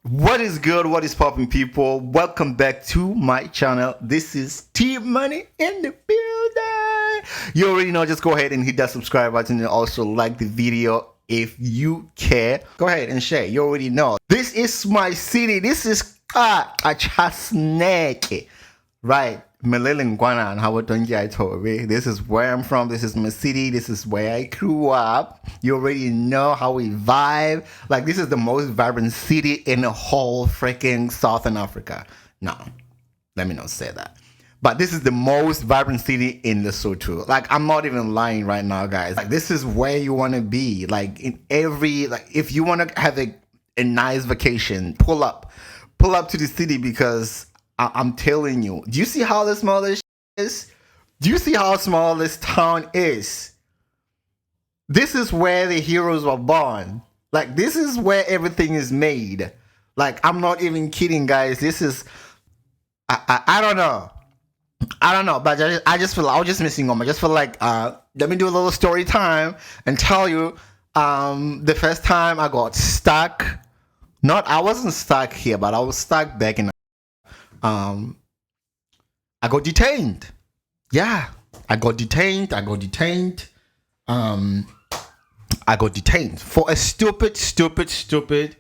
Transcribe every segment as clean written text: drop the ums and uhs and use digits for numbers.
What is good? What is popping, people? Welcome back to my channel. This is T Money in the building. You already know, just go ahead and hit that subscribe button and also like the video if you care. Go ahead and share. You already know. This is my city. This is a chasneke. Right. This is where I'm from. This is my city. This is where I grew up. You already know how we vibe. Like, this is the most vibrant city in the whole freaking Southern Africa. No, let me not say that. But this is the most vibrant city in Lesotho. Like, I'm not even lying right now, guys. Like, this is where you want to be. Like, in every, like, if you want to have a nice vacation, pull up to the city, because I'm telling you. Do you see how small this is? Do you see how small this town is? This is where the heroes were born. Like, this is where everything is made. Like, I'm not even kidding, guys. This is, I don't know. I don't know, but I just feel, I was just missing home. I just feel like, let me do a little story time and tell you, the first time I got stuck, I wasn't stuck here, but I was stuck back in, I got detained. Yeah, I got detained. I got detained for a stupid thing.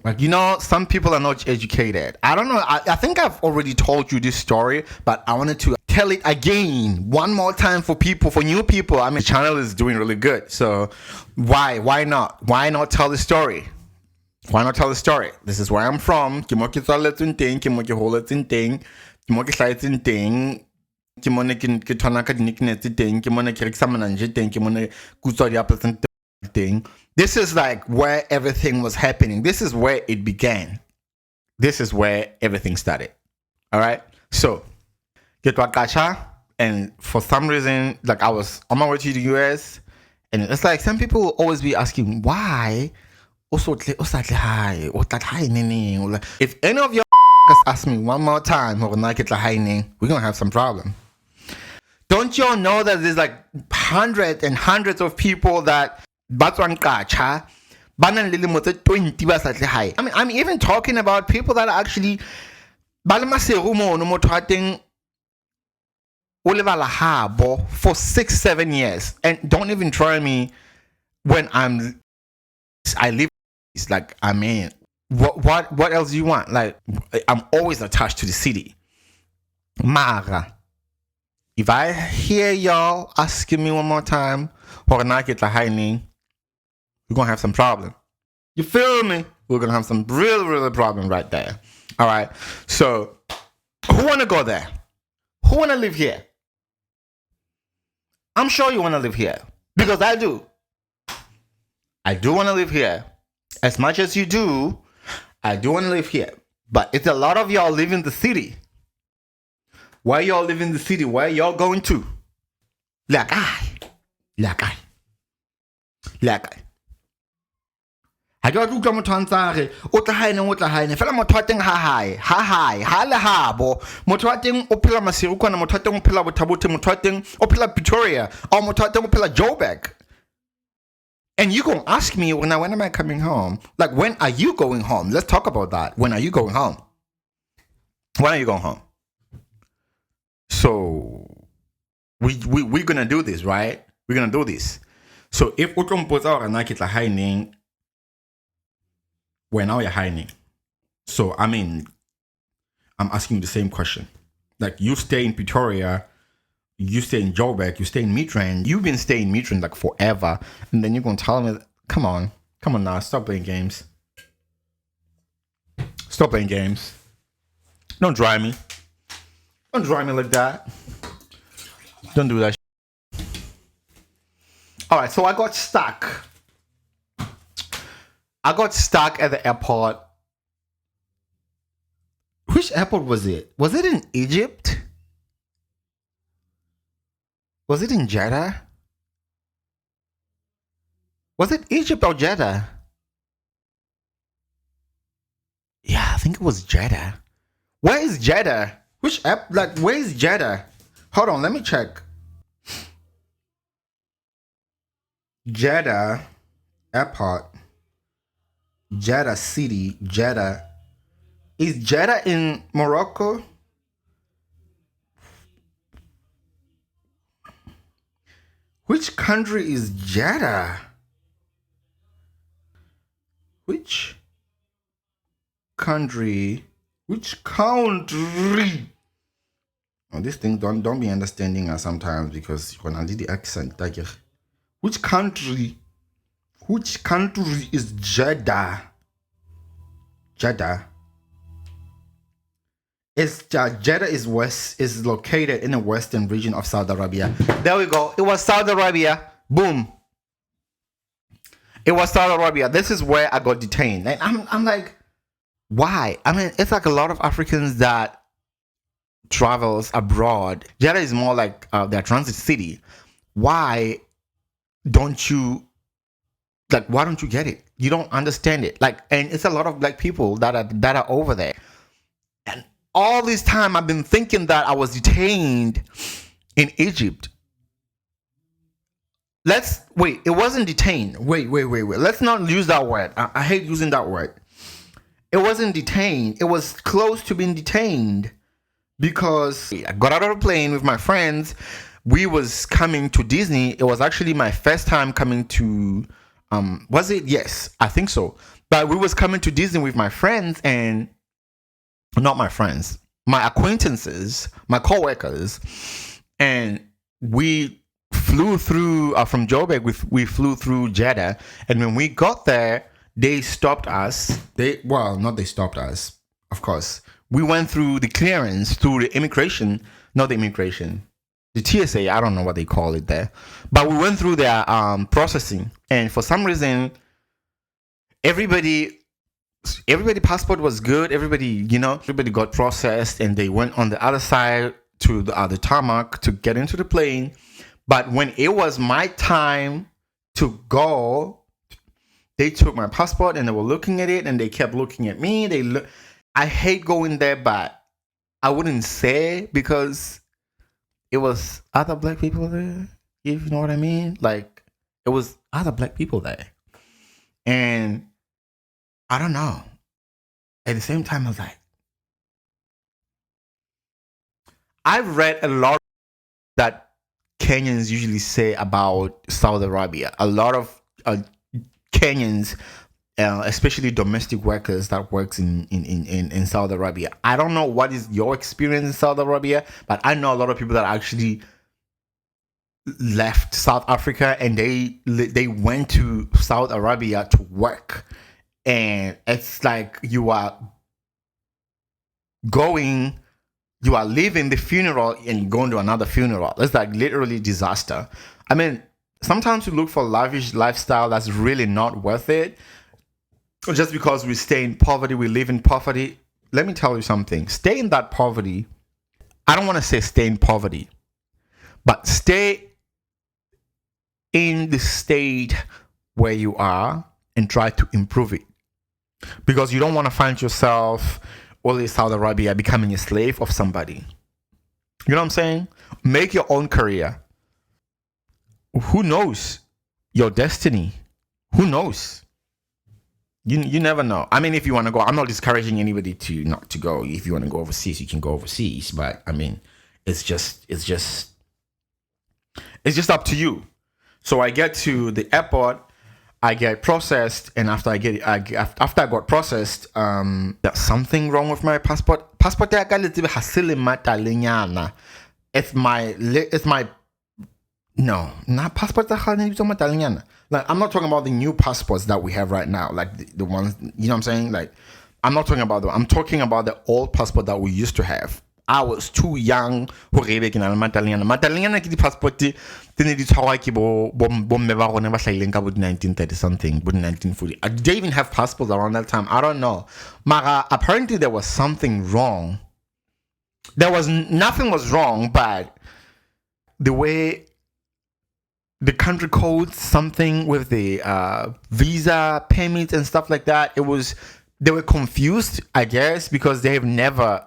Like, you know, some people are not educated. I don't know. I think I've already told you this story, but I wanted to tell it again one more time for new people. I mean, the channel is doing really good. So why not? Why not tell the story? Why not tell the story? This is where I'm from. Ke mo ke tswaletsweng teng, ke mo ke holetseng teng, ke mo ke hlahetseng teng, ke mo ne ke thona ka di-nicknames teng, ke mo ne ke rekisa mananje teng, ke mo ne kutswa diapole teng. This is like where everything was happening. This is where it began. This is where everything started. All right? So, get to Akacha, and for some reason, like, I was on my way to the US, and it's like some people will always be asking, why? If any of your ask me one more time, we're gonna have some problem. Don't y'all know that there's like hundreds and hundreds of people that I'm even talking about people that are actually for 6-7 years, and don't even try me when I live. It's like, I mean, what else do you want? Like, I'm always attached to the city. Mara, if I hear y'all asking me one more time, we're gonna have some problem. You feel me? We're gonna have some real problem right there. All right. So, who wanna go there? Who wanna live here? I'm sure you wanna live here, because I do. I do wanna live here. As much as you do, I do want to live here. But it's a lot of y'all live in the city. Why y'all live in the city? Where y'all going to? I got to come to Tanzania. Fela motho ha le habo. Motho opela Masirukwana, motho opela Botabote, motho opela Pretoria, or motho opela Joburg. And you gonna ask me, when am I coming home? Like, when are you going home? Let's talk about that. When are you going home? When are you going home? So we're gonna do this, right? We're gonna do this. So if we can put out a hiding, when are you hiding? So I mean, I'm asking the same question. Like, you stay in Pretoria, you stay in Joburg, you stay in Midrand, you've been staying in Midrand like forever, and then you're gonna tell me, come on now, stop playing games. Stop playing games. Don't dry me. Don't dry me like that. Don't do that. Alright, so I got stuck. at the airport. Which airport was it? Was it in Egypt? Was it in Jeddah? Was it Egypt or Jeddah? Yeah, I think it was Jeddah. Where is Jeddah? Which app? Like, where is Jeddah? Hold on, let me check. Jeddah airport. Jeddah City, Jeddah. Is Jeddah in Morocco? Which country is Jeddah? Which country? Which country? Oh, these things don't be understanding us sometimes because when I did the accent, like which country? Which country is Jeddah? Jeddah. Jeddah is located in the western region of Saudi Arabia. There we go. It was Saudi Arabia. Boom. It was Saudi Arabia. This is where I got detained. And I'm like, why? I mean, it's like a lot of Africans that travels abroad. Jeddah is more like their transit city. Why don't you why don't you get it? You don't understand it. And it's a lot of black people that are over there. And all this time I've been thinking that I was detained in Egypt. It wasn't detained. Wait. Let's not use that word. I hate using that word. It wasn't detained. It was close to being detained because I got out of the plane with my friends. We was coming to Disney. It was actually my first time coming to, was it? Yes, I think so. But we was coming to Disney with my friends and not my friends, my acquaintances, my co-workers. And we flew through from Joburg. We flew through Jeddah. And when we got there, they stopped us. They stopped us, of course. We went through the clearance, through the immigration, not the immigration, the TSA, I don't know what they call it there. But we went through their processing. And for some reason, everybody passport was good. Everybody got processed and they went on the other side to the other tarmac to get into the plane. But when it was my time to go, they took my passport and they were looking at it and they kept looking at me. I hate going there, but I wouldn't say because it was other black people there. If you know what I mean? Like, it was other black people there. And I don't know. At the same time, I was like, I've read a lot that Kenyans usually say about Saudi Arabia. A lot of Kenyans, especially domestic workers that works in Saudi Arabia. I don't know what is your experience in Saudi Arabia, but I know a lot of people that actually left South Africa and they went to Saudi Arabia to work. And it's like you are leaving the funeral and going to another funeral. It's like literally disaster. I mean, sometimes we look for lavish lifestyle that's really not worth it. Just because we stay in poverty, we live in poverty. Let me tell you something. Stay in that poverty. I don't want to say stay in poverty, but stay in the state where you are and try to improve it. Because you don't want to find yourself all in Saudi Arabia becoming a slave of somebody. You know what I'm saying? Make your own career. Who knows your destiny? Who knows? You never know. I mean, if you want to go, I'm not discouraging anybody to not to go. If you want to go overseas, you can go overseas. But I mean, it's just up to you. So I get to the airport. I get processed, and after I got processed, there's something wrong with my passport. Passport it's my no, not passport. Like, I'm not talking about the new passports that we have right now, like the ones, you know what I'm saying? Like, I'm not talking about them. I'm talking about the old passport that we used to have. I was too young ho rebe ke na le mataliana ke di passport di ne di tshwarwa ke bo mme ba rona ba hlaileng ka bo 1930 something, bo 1940. Did they even have passports around that time? I don't know. Mara, apparently there was something wrong. Nothing was wrong, but the way the country codes, something with the visa payments and stuff like that, they were confused, I guess, because they have never.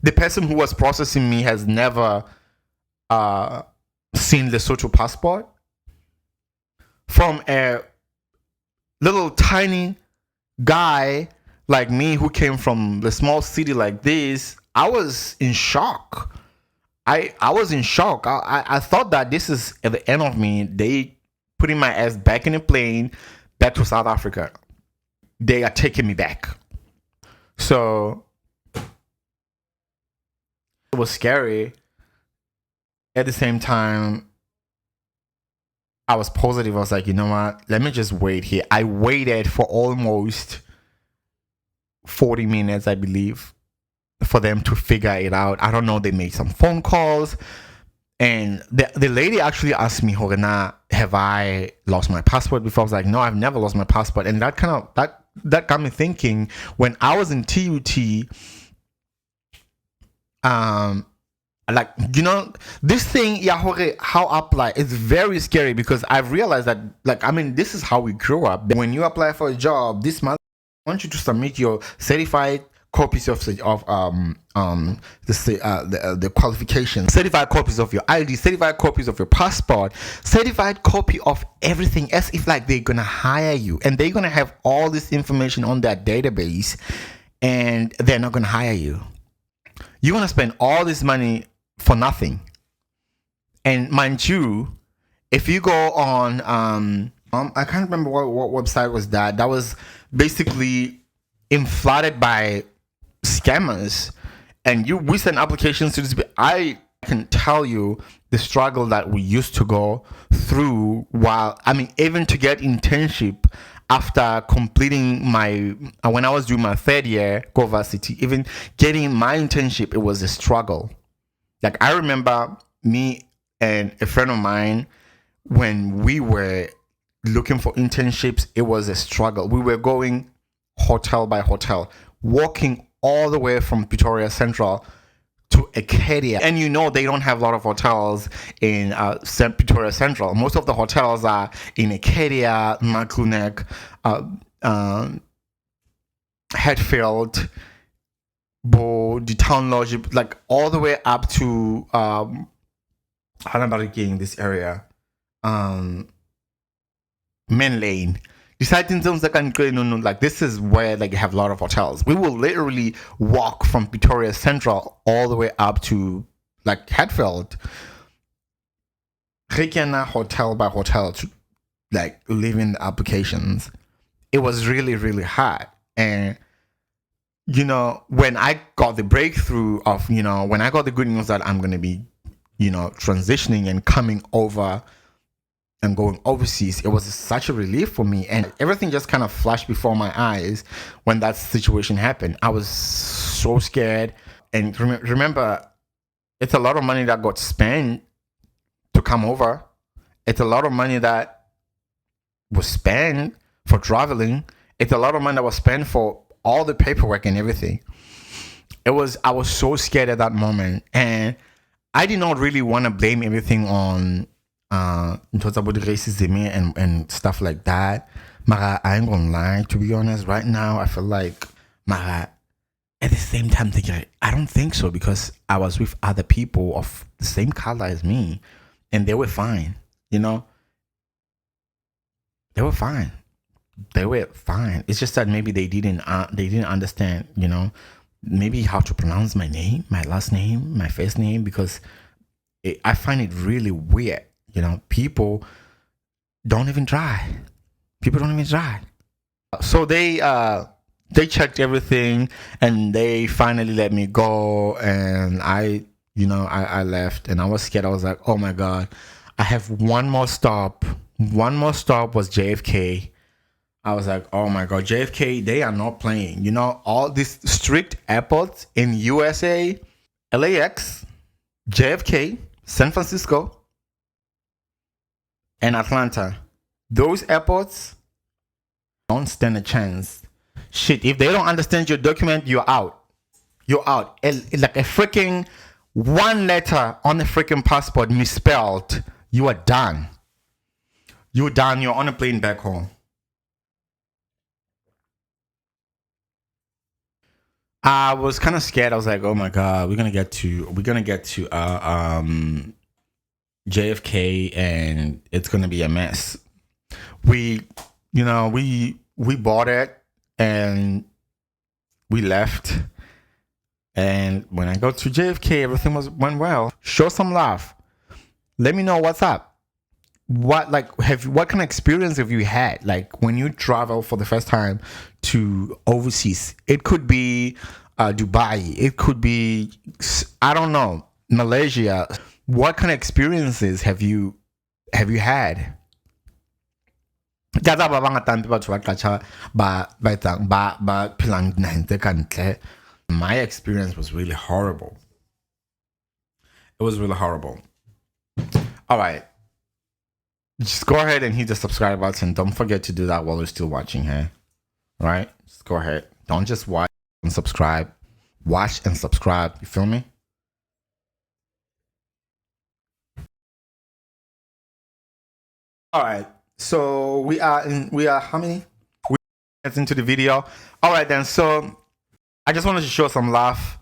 The person who was processing me has never seen Lesotho passport. From a little tiny guy like me who came from the small city like this, I was in shock. I was in shock. I thought that this is at the end of me. They putting my ass back in a plane back to South Africa. They are taking me back. So it was scary. At the same time, I was positive. I was like, you know what? Let me just wait here. I waited for almost 40 minutes, I believe, for them to figure it out. I don't know. They made some phone calls. And the lady actually asked me, Horena, have I lost my passport before? I was like, no, I've never lost my passport. And that got me thinking, when I was in TUT, like, you know, this thing, Yahore, how apply, it's very scary, because I've realized that, like, I mean, this is how we grew up. When you apply for a job, this month, I want you to submit your certified copies of the qualifications, certified copies of your ID, certified copies of your passport, certified copy of everything, as if like they're gonna hire you, and they're gonna have all this information on that database, and they're not gonna hire you. You're gonna spend all this money for nothing. And mind you, if you go on I can't remember what website was that. That was basically flooded by scammers, and we send applications to this. I can tell you the struggle that we used to go through, while I mean, even to get internship after completing when I was doing my third year go varsity, even getting my internship, it was a struggle. Like, I remember me and a friend of mine, when we were looking for internships, it was a struggle. We were going hotel by hotel, walking all the way from Pretoria Central to Acadia. And you know, they don't have a lot of hotels in Pretoria Central. Most of the hotels are in Acadia, Maklunek, Hatfield, the Town Lodge, like all the way up to this area, Main Lane. Deciding zones like like this is where like you have a lot of hotels. We will literally walk from Pretoria Central all the way up to like Hatfield, hotel by hotel, to like live in the applications. It was really, really hard. And you know, when I got the breakthrough of, you know, when I got the good news that I'm going to be, you know, transitioning and coming over and going overseas, it was such a relief for me. And everything just kind of flashed before my eyes when that situation happened. I was so scared. And remember, it's a lot of money that got spent to come over. It's a lot of money that was spent for traveling. It's a lot of money that was spent for all the paperwork and everything. I was so scared at that moment, and I did not really want to blame everything on about racism and stuff like that. Mara, I ain't gonna lie, to be honest, right now I feel like Mara, at the same time thinking, I don't think so, because I was with other people of the same color as me, and they were fine, you know. They were fine. It's just that maybe they didn't understand, you know, maybe how to pronounce my name, my last name, my first name, because I find it really weird. You know, people don't even try. So they checked everything, and they finally let me go. And I left, and I was scared. I was like, oh my God, I have one more stop. One more stop was JFK. I was like, oh my God, JFK, they are not playing. You know, all these strict airports in USA, LAX, JFK, San Francisco, and Atlanta. Those airports don't stand a chance. Shit, if they don't understand your document, you're out. Like a freaking one letter on a freaking passport misspelled, you are done. You're done. You're on a plane back home. I was kind of scared. I was like, "Oh my God, we're gonna get to JFK, and it's gonna be a mess." We bought it. and we left. And when I got to JFK, everything went well. Show some love. Let me know what's up. What kind of experience have you had? Like when you travel for the first time to overseas, it could be Dubai, it could be, I don't know, Malaysia. What kind of experiences have you had? My experience was really horrible. It was really horrible. All right. Just go ahead and hit the subscribe button. Don't forget to do that while you're still watching here. All right? Just go ahead. Don't just watch and subscribe. Watch and subscribe. You feel me? All right. So we are how many? We get into the video. All right then. So I just wanted to show some love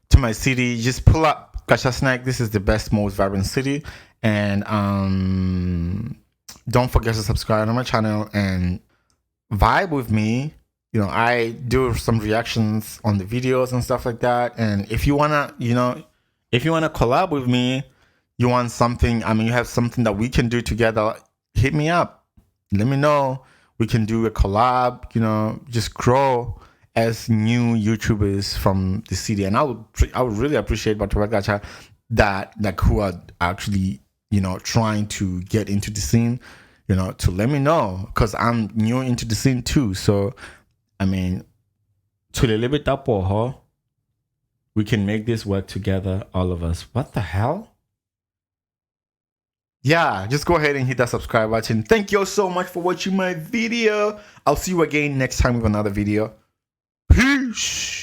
to my city. Just pull up Kasha Snack. This is the best, most vibrant city. And don't forget to subscribe on my channel and vibe with me. You know, I do some reactions on the videos and stuff like that. And if you wanna, if you wanna collab with me, you want something, you have something that we can do together, hit me up. Let me know. We can do a collab, just grow as new YouTubers from the city. And I would really appreciate Gacha that who are actually, trying to get into the scene, to let me know, because I'm new into the scene too. So to a little bit up, we can make this work together, all of us. What the hell? Yeah, just go ahead and hit that subscribe button. Thank you all so much for watching my video. I'll see you again next time with another video. Peace.